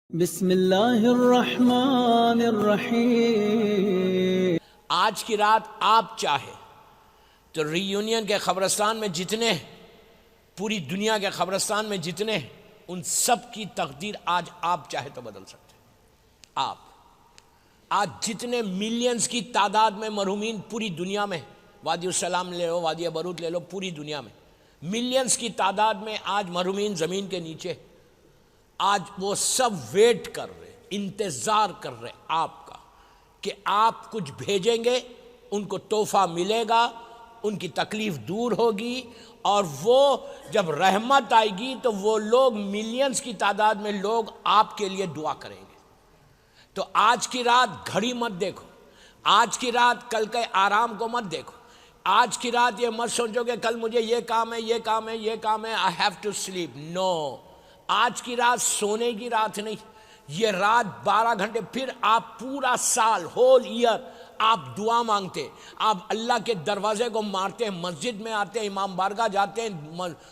بسم اللہ الرحمن الرحیم۔ آج کی رات آپ چاہے تو ری یونین کے قبرستان میں جتنے پوری دنیا کے قبرستان میں جتنے ان سب کی تقدیر آج آپ چاہے تو بدل سکتے ہیں۔ آپ آج جتنے ملینز کی تعداد میں مرحومین پوری دنیا میں، وادی السلام لے لو، وادی برود لے لو، پوری دنیا میں ملینز کی تعداد میں آج مرحومین زمین کے نیچے، آج وہ سب ویٹ کر رہے، انتظار کر رہے آپ کا کہ آپ کچھ بھیجیں گے، ان کو تحفہ ملے گا، ان کی تکلیف دور ہوگی، اور وہ جب رحمت آئے گی تو وہ لوگ ملینز کی تعداد میں لوگ آپ کے لیے دعا کریں گے۔ تو آج کی رات گھڑی مت دیکھو، آج کی رات کل کے آرام کو مت دیکھو، آج کی رات یہ مت سوچو کہ کل مجھے یہ کام ہے، یہ کام ہے، یہ کام ہے، I have to sleep۔ نو، آج کی رات سونے کی رات نہیں، یہ رات 12 گھنٹے، پھر آپ پورا سال ہول ایئر آپ دعا مانگتے، آپ اللہ کے دروازے کو مارتے ہیں، مسجد میں آتے ہیں، امام بارگاہ جاتے ہیں،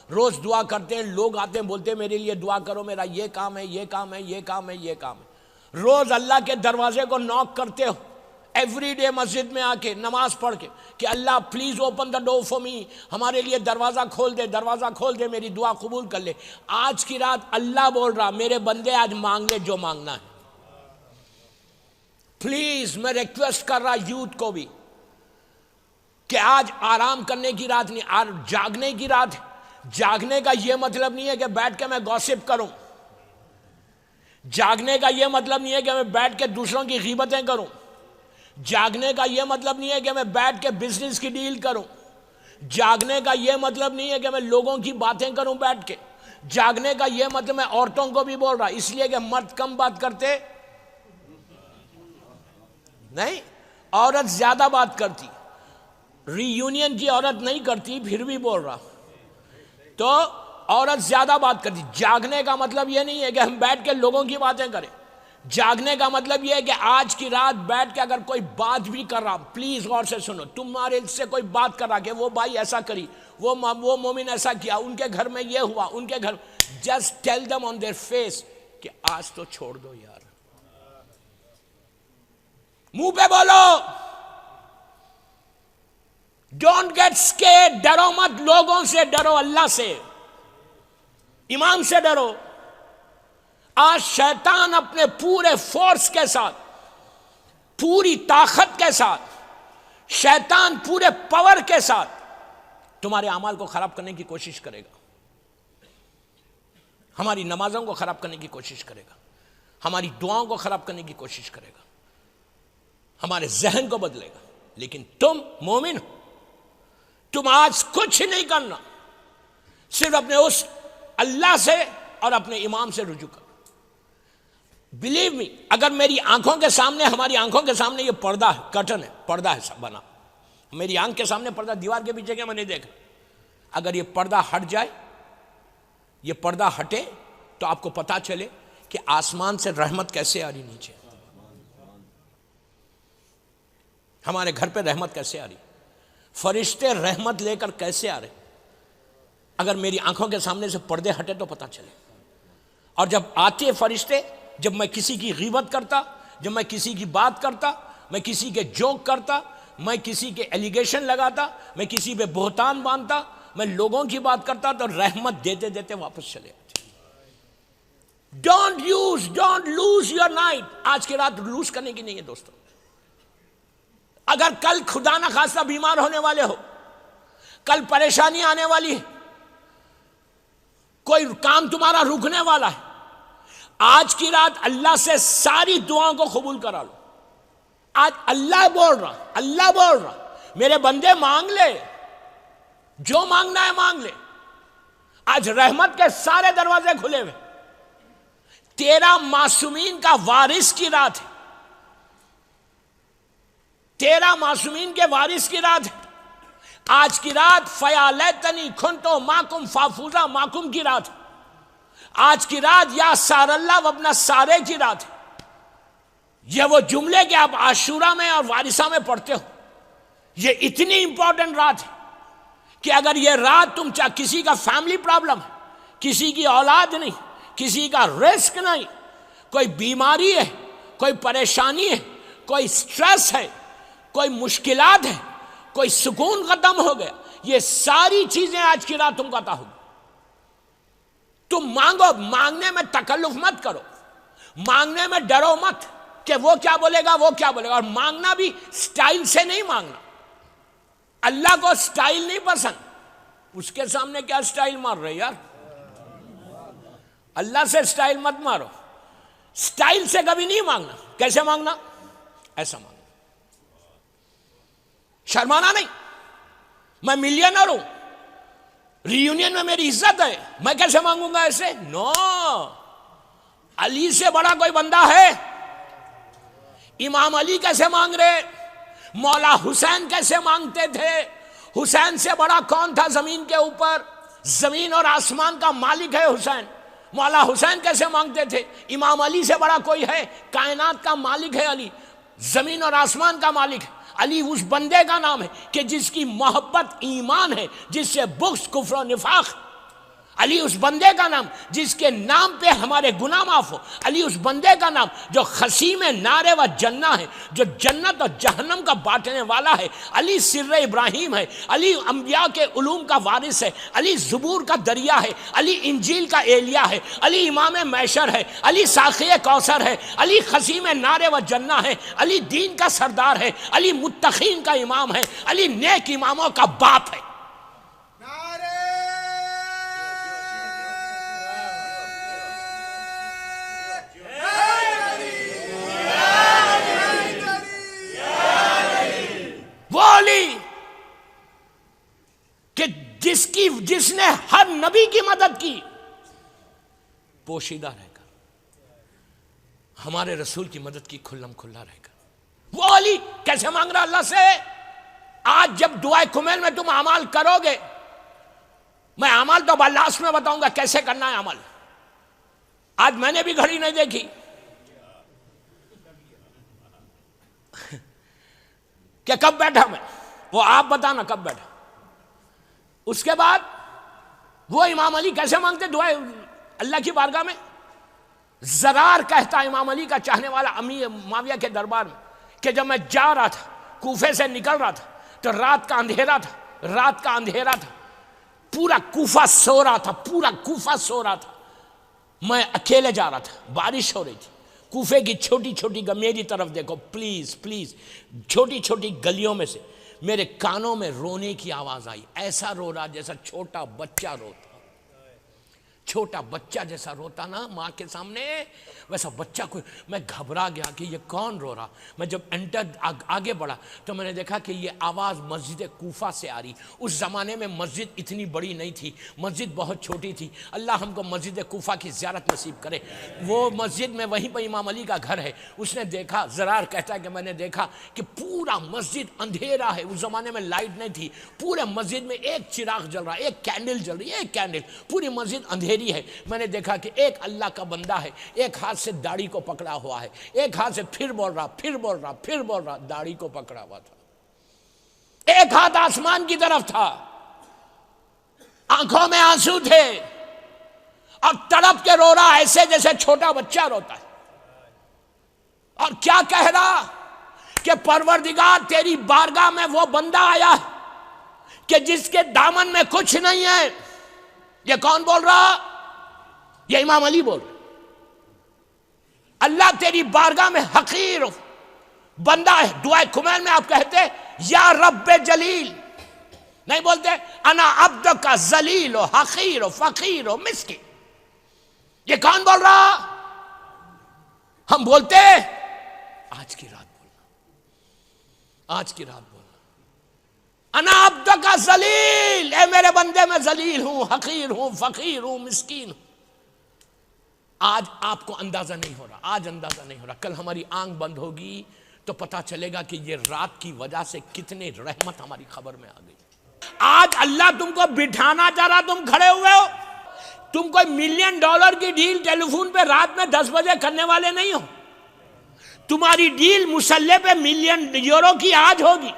روز دعا کرتے ہیں، لوگ آتے ہیں بولتے ہیں میرے لیے دعا کرو، میرا یہ کام ہے، یہ کام ہے، یہ کام ہے، یہ کام ہے، روز اللہ کے دروازے کو نوک کرتے ہو ایوری ڈے مسجد میں آ کے نماز پڑھ کے کہ Allah please open the door for me, ہمارے لیے دروازہ کھول دے، دروازہ کھول دے، میری دعا قبول کر لے۔ آج کی رات اللہ بول رہا میرے بندے آج مانگ لے جو مانگنا ہے۔ پلیز میں ریکویسٹ کر رہا یوتھ کو بھی کہ آج آرام کرنے کی رات نہیں، آج جاگنے کی رات ہے۔ جاگنے کا یہ مطلب نہیں ہے کہ بیٹھ کے میں گوسپ کروں، جاگنے کا یہ مطلب نہیں ہے کہ میں بیٹھ کے دوسروں کی غیبتیں کروں، جاگنے کا یہ مطلب نہیں ہے کہ میں بیٹھ کے بزنس کی ڈیل کروں، جاگنے کا یہ مطلب نہیں ہے کہ میں لوگوں کی باتیں کروں بیٹھ کے، جاگنے کا یہ مطلب میں عورتوں کو بھی بول رہا اس لیے کہ مرد کم بات کرتے نہیں، عورت زیادہ بات کرتی، ری یونین کی عورت نہیں کرتی پھر بھی بول رہا، تو عورت زیادہ بات کرتی۔ جاگنے کا مطلب یہ نہیں ہے کہ ہم بیٹھ کے لوگوں کی باتیں کریں، جاگنے کا مطلب یہ ہے کہ آج کی رات بیٹھ کے اگر کوئی بات بھی کر رہا، پلیز غور سے سنو، تمہارے سے کوئی بات کر رہا کہ وہ بھائی ایسا کری، وہ مومن ایسا کیا، ان کے گھر میں یہ ہوا، ان کے گھر، just tell them on their face کہ آج تو چھوڑ دو یار، منہ پہ بولو، ڈونٹ گیٹ اسکیئرڈ، ڈرو مت، لوگوں سے ڈرو، اللہ سے، امام سے ڈرو۔ آج شیطان اپنے پورے فورس کے ساتھ، پوری طاقت کے ساتھ، شیطان پورے پاور کے ساتھ تمہارے اعمال کو خراب کرنے کی کوشش کرے گا، ہماری نمازوں کو خراب کرنے کی کوشش کرے گا، ہماری دعاؤں کو خراب کرنے کی کوشش کرے گا، ہمارے ذہن کو بدلے گا۔ لیکن تم مومن ہو، تم آج کچھ نہیں کرنا، صرف اپنے اس اللہ سے اور اپنے امام سے رجوع کرو۔ بلیو می، اگر میری آنکھوں کے سامنے، ہماری آنکھوں کے سامنے یہ پردہ ہے، کرٹن ہے، پردہ ہے سب بنا، میری آنکھ کے سامنے پردہ، دیوار کے پیچھے کیا میں نہیں دیکھا، اگر یہ پردہ ہٹ جائے، یہ پردہ ہٹے تو آپ کو پتا چلے کہ آسمان سے رحمت کیسے آ رہی نیچے، ہمارے گھر پہ رحمت کیسے آ رہی، فرشتے رحمت لے کر کیسے آ رہے۔ اگر میری آنکھوں کے سامنے سے پردے ہٹے تو پتا چلے، اور جب آتے فرشتے، جب میں کسی کی غیبت کرتا، جب میں کسی کی بات کرتا، میں کسی کے جوک کرتا، میں کسی کے ایلیگیشن لگاتا، میں کسی پہ بہتان باندھتا، میں لوگوں کی بات کرتا، تو رحمت دیتے دیتے واپس چلے آتے۔ ڈونٹ لوز یور نائٹ، آج کی رات لوز کرنے کی نہیں ہے دوستو۔ اگر کل خدا نہ خواستہ بیمار ہونے والے ہو، کل پریشانی آنے والی ہے، کوئی کام تمہارا رکنے والا ہے، آج کی رات اللہ سے ساری دعاؤں کو قبول کرا لو۔ آج اللہ بول رہا میرے بندے مانگ لے، جو مانگنا ہے مانگ لے، آج رحمت کے سارے دروازے کھلے ہوئے، تیرا معصومین کا وارث کی رات ہے، تیرا معصومین کے وارث کی رات ہے۔ آج کی رات فیا لیتنی کنتو ماکم فافوزا ماکم کی رات ہے، آج کی رات یا سار اللہ و اپنا سارے کی رات ہے۔ یہ وہ جملے کہ آپ عاشورہ میں اور وارثہ میں پڑھتے ہو، یہ اتنی امپورٹنٹ رات ہے کہ اگر یہ رات تم کسی کا فیملی پرابلم ہے، کسی کی اولاد نہیں، کسی کا رزق نہیں، کوئی بیماری ہے، کوئی پریشانی ہے، کوئی سٹریس ہے، کوئی مشکلات ہے، کوئی سکون ختم ہو گیا، یہ ساری چیزیں آج کی رات تم کو عطا ہوگی۔ تم مانگو، مانگنے میں تکلف مت کرو، مانگنے میں ڈرو مت کہ وہ کیا بولے گا، وہ کیا بولے گا، اور مانگنا بھی سٹائل سے نہیں مانگنا۔ اللہ کو سٹائل نہیں پسند، اس کے سامنے کیا سٹائل مار رہے یار، اللہ سے سٹائل مت مارو، سٹائل سے کبھی نہیں مانگنا۔ کیسے مانگنا؟ ایسا مانگنا، شرمانا نہیں۔ میں ملینر ہوں، ری یونین میں میری عزت ہے، میں کیسے مانگوں گا ایسے؟ نو، علی سے بڑا کوئی بندہ ہے؟ امام علی کیسے مانگ رہے؟ مولا حسین کیسے مانگتے تھے؟ حسین سے بڑا کون تھا زمین کے اوپر؟ زمین اور آسمان کا مالک ہے حسین، مولا حسین کیسے مانگتے تھے؟ امام علی سے بڑا کوئی ہے؟ کائنات کا مالک ہے علی، زمین اور آسمان کا مالک ہے علی۔ اس بندے کا نام ہے کہ جس کی محبت ایمان ہے، جس سے بغض کفر و نفاق۔ علی اس بندے کا نام جس کے نام پہ ہمارے گناہ معاف ہو۔ علی اس بندے کا نام جو خصیم نار و جنہ ہے، جو جنت اور جہنم کا بانٹنے والا ہے۔ علی سر ابراہیم ہے، علی انبیاء کے علوم کا وارث ہے، علی زبور کا دریا ہے، علی انجیل کا ایلیا ہے، علی امام محشر ہے، علی ساقی کوثر ہے، علی خصیم نار و جنہ ہے، علی دین کا سردار ہے، علی متقین کا امام ہے، علی نیک اماموں کا باپ ہے۔ وہ علی کہ جس نے ہر نبی کی مدد کی، پوشیدہ رہ کر ہمارے رسول کی مدد کی کھلم کھلا رہ کر۔ وہ علی کیسے مانگ رہا اللہ سے؟ آج جب دعائے کمیل میں تم اعمال کرو گے، میں اعمال تو لاسٹ میں بتاؤں گا کیسے کرنا ہے عمل۔ آج میں نے بھی گھڑی نہیں دیکھی کہ کب بیٹھا میں، وہ آپ بتانا کب بیٹھا۔ اس کے بعد وہ امام علی کیسے مانگتے دعائیں اللہ کی بارگاہ میں؟ زرار کہتا امام علی کا چاہنے والا امیر معاویہ کے دربار میں کہ جب میں جا رہا تھا، کوفے سے نکل رہا تھا تو رات کا اندھیرا تھا، پورا کوفہ سو رہا تھا، پورا کوفہ سو رہا تھا، میں اکیلے جا رہا تھا، بارش ہو رہی تھی، کوفے کی چھوٹی چھوٹی میری طرف دیکھو پلیز پلیز، چھوٹی چھوٹی گلیوں میں سے میرے کانوں میں رونے کی آواز آئی، ایسا رو رہا جیسا چھوٹا بچہ روتا، چھوٹا بچہ جیسا روتا نا ماں کے سامنے، ویسا بچہ کوئی۔ میں گھبرا گیا کہ یہ کون رو رہا۔ میں جب آگے بڑھا تو میں نے دیکھا کہ یہ آواز مسجد کوفہ سے آ رہی۔ اس زمانے میں مسجد اتنی بڑی نہیں تھی، مسجد بہت چھوٹی تھی۔ اللہ ہم کو مسجد کوفہ کی زیارت نصیب کرے۔ وہ مسجد میں وہیں پہ امام علی کا گھر ہے۔ اس نے دیکھا، زرار کہتا ہے کہ میں نے دیکھا کہ پورا مسجد اندھیرا ہے، اس زمانے میں لائٹ نہیں تھی، پورے مسجد میں ایک چراغ جل رہا، ایک کینڈل جل رہی ہے، ایک کینڈل، پوری مسجد اندھیری ہے۔ میں نے دیکھا کہ ایک اللہ کا بندہ ہے، ایک ہاتھ سے داڑھی کو پکڑا ہوا ہے، ایک ہاتھ سے پھر بول رہا، داڑھی کو پکڑا ہوا تھا، ایک ہاتھ آسمان کی طرف تھا، آنکھوں میں آنسو تھے، اور تڑپ کے رو رہا ایسے جیسے چھوٹا بچہ روتا ہے۔ اور کیا کہہ رہا کہ پروردگار تیری بارگاہ میں وہ بندہ آیا ہے کہ جس کے دامن میں کچھ نہیں ہے۔ یہ کون بول رہا؟ یہ امام علی بول رہا۔ اللہ تیری بارگاہ میں حقیر بندہ ہے۔ دعائے کمیل میں آپ کہتے یا رب جلیل، نہیں بولتے انا عبدک ذلیل و حقیر و فقیر و مسکین۔ یہ کون بول رہا؟ ہم بولتے آج کی رات بولنا، آج کی رات بولنا، انا عبدک ذلیل، اے میرے بندے میں ذلیل ہوں، حقیر ہوں، فقیر ہوں، مسکین ہوں۔ آج آپ کو اندازہ نہیں ہو رہا، آج اندازہ نہیں ہو رہا، کل ہماری آنکھ بند ہوگی تو پتا چلے گا کہ یہ رات کی وجہ سے کتنے رحمت ہماری خبر میں آ گئی۔ آج اللہ تم کو بٹھانا چاہ رہا، تم کھڑے ہوئے ہو، تم کوئی $1,000,000 کی ڈیل ٹیلی فون پہ رات میں 10 بجے کرنے والے نہیں ہو، تمہاری ڈیل مسلح پہ €1,000,000 کی آج ہوگی۔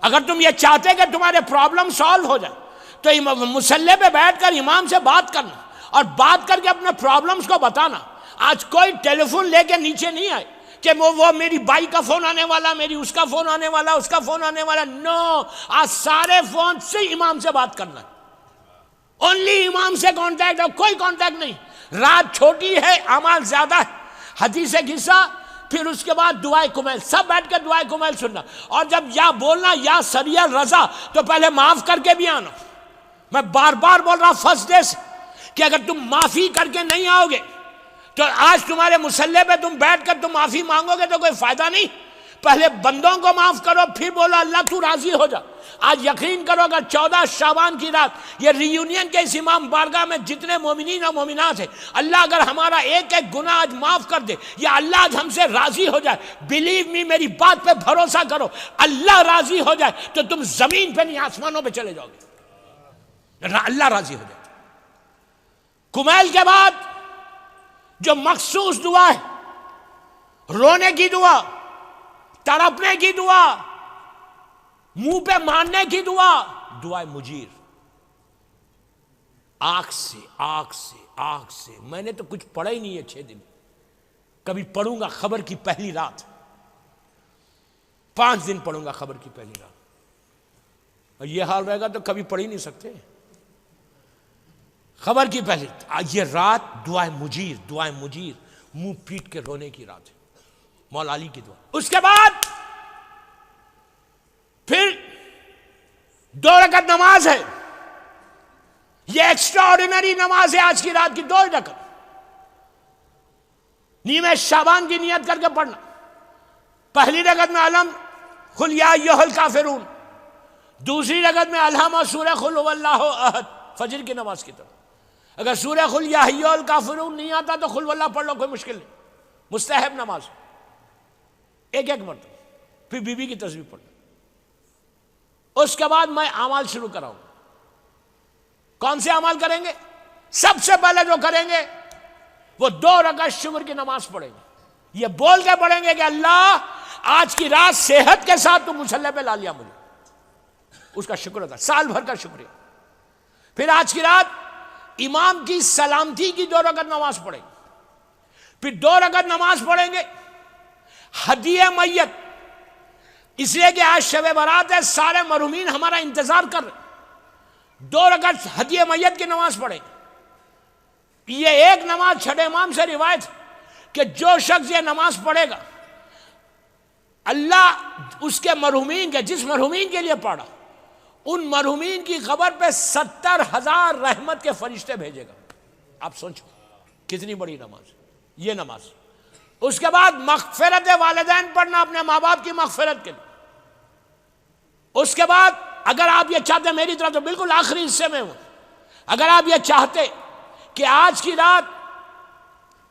اگر تم یہ چاہتے کہ تمہارے پرابلم سالو ہو جائے تو مسلح پہ بیٹھ کر امام سے بات کرنا اور بات کر کے اپنے پرابلمز کو بتانا۔ آج کوئی ٹیلی فون لے کے نیچے نہیں آئے کہ وہ میری بائی کا فون آنے والا، میری اس کا فون آنے والا، اس کا فون آنے والا. نو، آج سارے فون سے امام سے بات کرنا ہے. اونلی امام سے کانٹیکٹ، اور کوئی کانٹیکٹ نہیں. رات چھوٹی ہے، اعمال زیادہ ہے. حدیث قصہ، پھر اس کے بعد دعائے کمیل، سب بیٹھ کے دعائے کمیل سننا. اور جب یا بولنا یا سریع رضا تو پہلے معاف کر کے بھی آنا. میں بار بار بول رہا ہوں فرسٹ ڈے سے کہ اگر تم معافی کر کے نہیں آؤ گے تو آج تمہارے مصلی پہ تم بیٹھ کر تم معافی مانگو گے تو کوئی فائدہ نہیں. پہلے بندوں کو معاف کرو، پھر بولو اللہ تو راضی ہو جا. آج یقین کرو اگر 14 شعبان کی رات یہ ری یونین کے اس امام بارگاہ میں جتنے مومنین اور مومنات ہیں، اللہ اگر ہمارا ایک ایک گناہ آج معاف کر دے یا اللہ آج ہم سے راضی ہو جائے، بلیو می، میری بات پہ بھروسہ کرو، اللہ راضی ہو جائے تو تم زمین پہ نہیں آسمانوں پہ چلے جاؤ گے. اللہ راضی ہو جائے. کمیل کے بعد جو مخصوص دعا ہے، رونے کی دعا، تڑپنے کی دعا، منہ پہ مارنے کی دعا، دعائے مجیر. آنکھ سے آنکھ سے آنکھ سے. میں نے تو کچھ پڑھا ہی نہیں ہے 6 دن. کبھی پڑھوں گا خبر کی پہلی رات، 5 دن پڑھوں گا خبر کی پہلی رات. اور یہ حال رہے گا تو کبھی پڑھ ہی نہیں سکتے. خبر کی پہلی یہ رات دعائے مجیر، دعائے مجیر، منہ پیٹ کے رونے کی رات ہے. مولا علی کی دعا. اس کے بعد پھر 2 رکعت نماز ہے. یہ ایکسٹرا آرڈینری نماز ہے آج کی رات کی. 2 رکعت نیمے شعبان کی نیت کر کے پڑھنا. پہلی رکعت میں علم قل یا ایھا الکافرون، دوسری رکعت میں الہم اور سورہ قل ھو اللہ احد، فجر کی نماز کی طرح. اگر سورہ قل یا ایھا الکافرون نہیں آتا تو قل واللہ پڑھ لو، کوئی مشکل نہیں. مستحب نماز ایک مرتبہ. پھر بی بی کی تسبیح پڑھنا. اس کے بعد میں اعمال شروع کراؤں. کون سے اعمال کریں گے؟ سب سے پہلے جو کریں گے وہ 2 رکعت شکر کی نماز پڑھیں گے. یہ بول کے پڑھیں گے کہ اللہ آج کی رات صحت کے ساتھ تو مصلی پہ لا لیا مجھے، اس کا شکر ادا، سال بھر کا شکریہ. پھر آج کی رات امام کی سلامتی کی 2 رکعت نماز پڑھیں گے. پھر 2 رکعت نماز پڑھیں گے ہدیہ میت، اس لیے کہ آج شب برات ہے، سارے مرحومین ہمارا انتظار کر رہے. 2 رکعت ہدیہ میت کی نماز پڑھیں گے. یہ ایک نماز چھٹے امام سے روایت کہ جو شخص یہ نماز پڑھے گا اللہ اس کے مرحومین کے، جس مرحومین کے لیے پڑھا، ان مرحومین کی قبر پہ 70,000 رحمت کے فرشتے بھیجے گا. آپ سوچو کتنی بڑی نماز یہ نماز. اس کے بعد مغفرت والدین پڑھنا، اپنے ماں باپ کی مغفرت کے لیے. اس کے بعد اگر آپ یہ چاہتے، میری طرح تو بالکل آخری حصے میں ہوں، اگر آپ یہ چاہتے کہ آج کی رات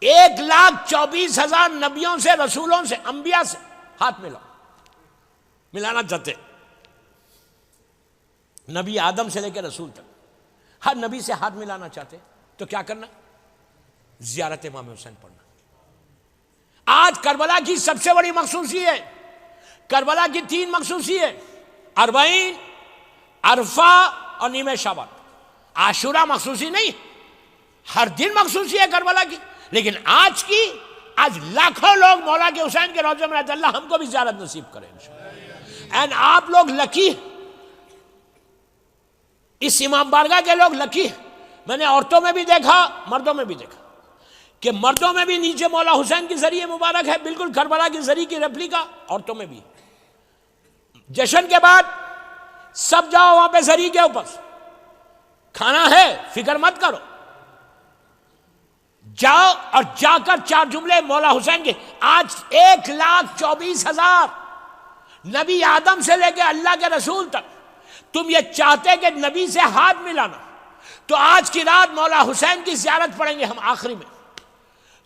1,24,000 نبیوں سے، رسولوں سے، انبیاء سے ہاتھ ملانا چاہتے، نبی آدم سے لے کے رسول تک ہر نبی سے ہاتھ ملانا چاہتے، تو کیا کرنا؟ زیارت امام حسین پڑھنا. آج کربلا کی سب سے بڑی مخصوصی ہے، کربلا کی 3 مخصوصی ہے، 40، عرفہ اور نیمہ شعبان. عاشورہ مخصوصی نہیں، ہر دن مخصوصی ہے کربلا کی. لیکن آج کی، آج لاکھوں لوگ مولا کے حسین کے روضے میں رہتے. اللہ ہم کو بھی زیارت نصیب کرے انشاءاللہ. اینڈ آپ لوگ لکی، اس امام بارگاہ کے لوگ لکی. میں نے عورتوں میں بھی دیکھا، مردوں میں بھی دیکھا کہ مردوں میں بھی نیچے مولا حسین کی ذریعہ مبارک ہے، بالکل کربلا کی ذریعہ کی ریپلیکا. عورتوں میں بھی جشن کے بعد سب جاؤ وہاں پہ ذریعہ کے اوپر، کھانا ہے، فکر مت کرو، جاؤ اور جا کر 4 جملے مولا حسین کے. آج 1,24,000 نبی آدم سے لے کے اللہ کے رسول تک، تم یہ چاہتے کہ نبی سے ہاتھ ملانا، تو آج کی رات مولا حسین کی زیارت پڑھیں گے ہم. آخری میں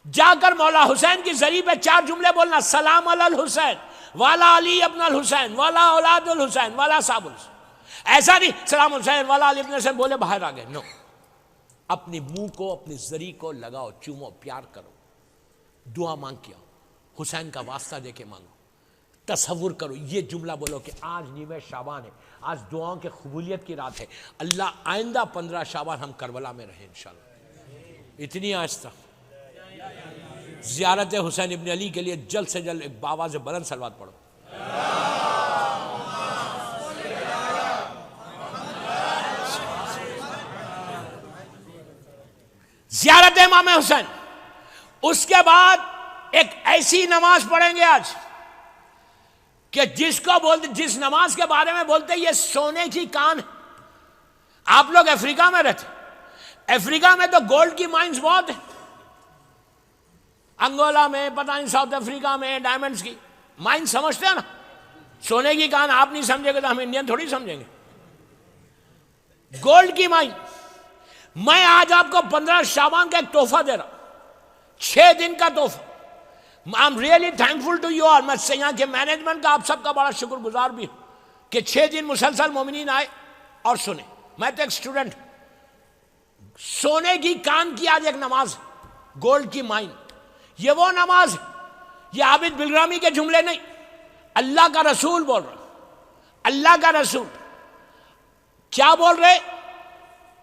جا کر مولا حسین کی ذریعے پہ 4 جملے بولنا، سلام علی الحسین والا علی ابن الحسین والا اولاد الحسین والا صاحب الحسین. ایسا نہیں سلام حسین والا علی ابن حسین بولے باہر آ گئے. نو، اپنی منہ کو، اپنی ذری کو لگاؤ، چومو، پیار کرو، دعا مانگ کے آؤ، حسین کا واسطہ دے کے مانگو. تصور کرو، یہ جملہ بولو کہ آج نیمہ شعبان ہے، آج دعاؤں کے قبولیت کی رات ہے. اللہ آئندہ 15 شعبان ہم کربلا میں رہیں انشاءاللہ. اتنی آہستہ زیارت حسین ابن علی کے لیے جلد سے جلد ایک باواز بلند صلوات پڑھو. زیارت امام حسین. اس کے بعد ایک ایسی نماز پڑھیں گے آج کہ جس نماز کے بارے میں بولتے یہ سونے کی کان ہے. آپ لوگ افریقہ میں رہتے, افریقہ میں تو گولڈ کی مائنز بہت ہیں, انگولا میں, پتہ نہیں ساؤتھ افریقہ میں ڈائمنڈز کی مائنز سمجھتے ہیں نا. سونے کی کان آپ نہیں سمجھے گے تو ہم انڈین تھوڑی سمجھیں گے. گولڈ کی مائن. میں آج آپ کو 15 شعبان کا ایک تحفہ دے رہا, 6 دن کا تحفہ. I am really thankful to you. اور میں یہاں کے مینجمنٹ کا آپ سب کا بڑا شکر گزار بھی ہوں کہ 6 دن مسلسل مومنین آئے اور سنے. میں تو ایک اسٹوڈنٹ. سونے کی کان کی آج ایک نماز ہے, گولڈ کی مائن. یہ وہ نماز ہے, یہ عابد بلرامی کے جملے نہیں, اللہ کا رسول بول رہا. اللہ کا رسول کیا بول رہے؟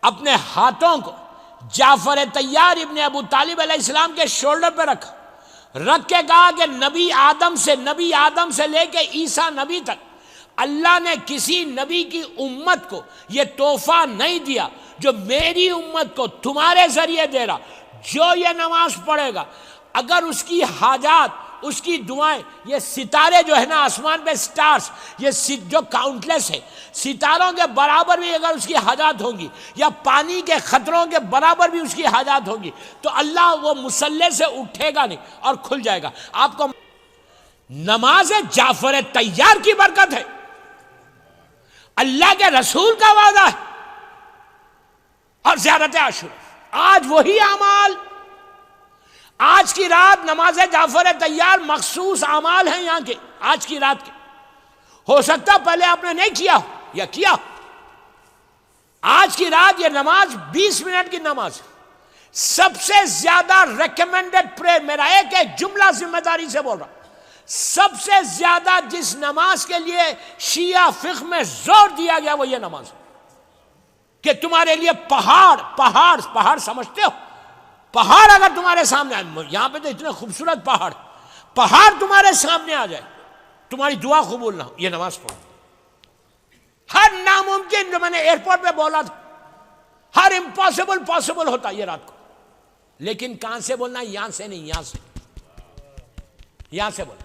اپنے ہاتھوں کو جعفر طیار ابن ابو طالب علیہ السلام کے شولڈر پہ رکھ کے کہا کہ نبی آدم سے لے کے عیسیٰ نبی تک اللہ نے کسی نبی کی امت کو یہ تحفہ نہیں دیا جو میری امت کو تمہارے ذریعے دے رہا. جو یہ نماز پڑھے گا, اگر اس کی حاجات, اس کی دعائیں, یہ ستارے جو ہے نا آسمان پہ سٹارز, یہ جو کاؤنٹلیس ہے, ستاروں کے برابر بھی اگر اس کی حاجات ہوں گی, یا پانی کے خطروں کے برابر بھی اس کی حاجات ہوں گی, تو اللہ وہ مصلے سے اٹھے گا نہیں اور کھل جائے گا. آپ کو نماز جعفر طیار کی برکت ہے, اللہ کے رسول کا وعدہ ہے, اور زیارت عاشورہ. آج وہی اعمال, آج کی رات نماز جعفر طیار مخصوص اعمال ہیں یہاں کے, آج کی رات کے. ہو سکتا پہلے آپ نے نہیں کیا یا کیا. آج کی رات یہ نماز 20 منٹ کی نماز ہے. سب سے زیادہ ریکمینڈڈ پریئر, میرا ایک جملہ ذمہ داری سے بول رہا ہوں, سب سے زیادہ جس نماز کے لیے شیعہ فقہ میں زور دیا گیا وہ یہ نماز ہے کہ تمہارے لیے پہاڑ سمجھتے ہو, پہاڑ اگر تمہارے سامنے آئے, یہاں پہ تو اتنے خوبصورت پہاڑ تمہارے سامنے آ جائے, تمہاری دعا قبول نہ ہو, یہ نماز پڑھو. ہر ناممکن جو میں نے ایئرپورٹ پہ بولا تھا, ہر امپاسبل پاسبل ہوتا یہ رات کو. لیکن کہاں سے بولنا؟ یہاں سے نہیں, یہاں سے بولنا.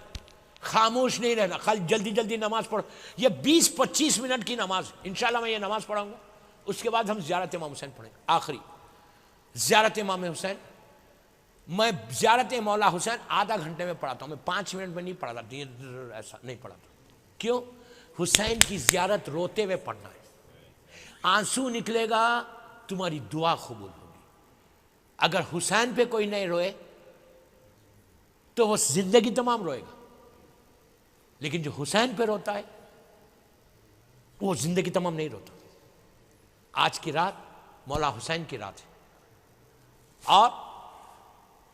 خاموش نہیں رہنا, جلدی نماز پڑھو. یہ 20-25 منٹ کی نماز, انشاءاللہ میں یہ نماز پڑھاؤں گا. اس کے بعد ہم زیارت امام حسین پڑھیں گے. آخری زیارت امام حسین, میں زیارت مولا حسین آدھا گھنٹے میں پڑھاتا ہوں, میں 5 منٹ میں نہیں پڑھاتا, ایسا نہیں پڑھاتا. کیوں؟ حسین کی زیارت روتے ہوئے پڑھنا ہے. آنسو نکلے گا تمہاری دعا قبول ہوگی. اگر حسین پہ کوئی نہیں روئے تو وہ زندگی تمام روئے گا, لیکن جو حسین پہ روتا ہے وہ زندگی تمام نہیں روتا. آج کی رات مولا حسین کی رات ہے, اور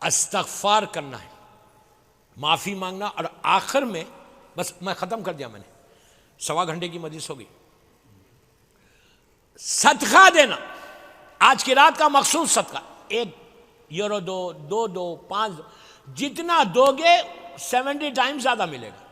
استغفار کرنا ہے, معافی مانگنا. اور آخر میں بس میں ختم کر دیا, میں نے 1.25 گھنٹے کی مجلس ہوگی. صدقہ دینا, آج کی رات کا مخصوص صدقہ, 1 یورو دو, 2 دو, 5 دو, جتنا دو گے 70 ٹائم زیادہ ملے گا.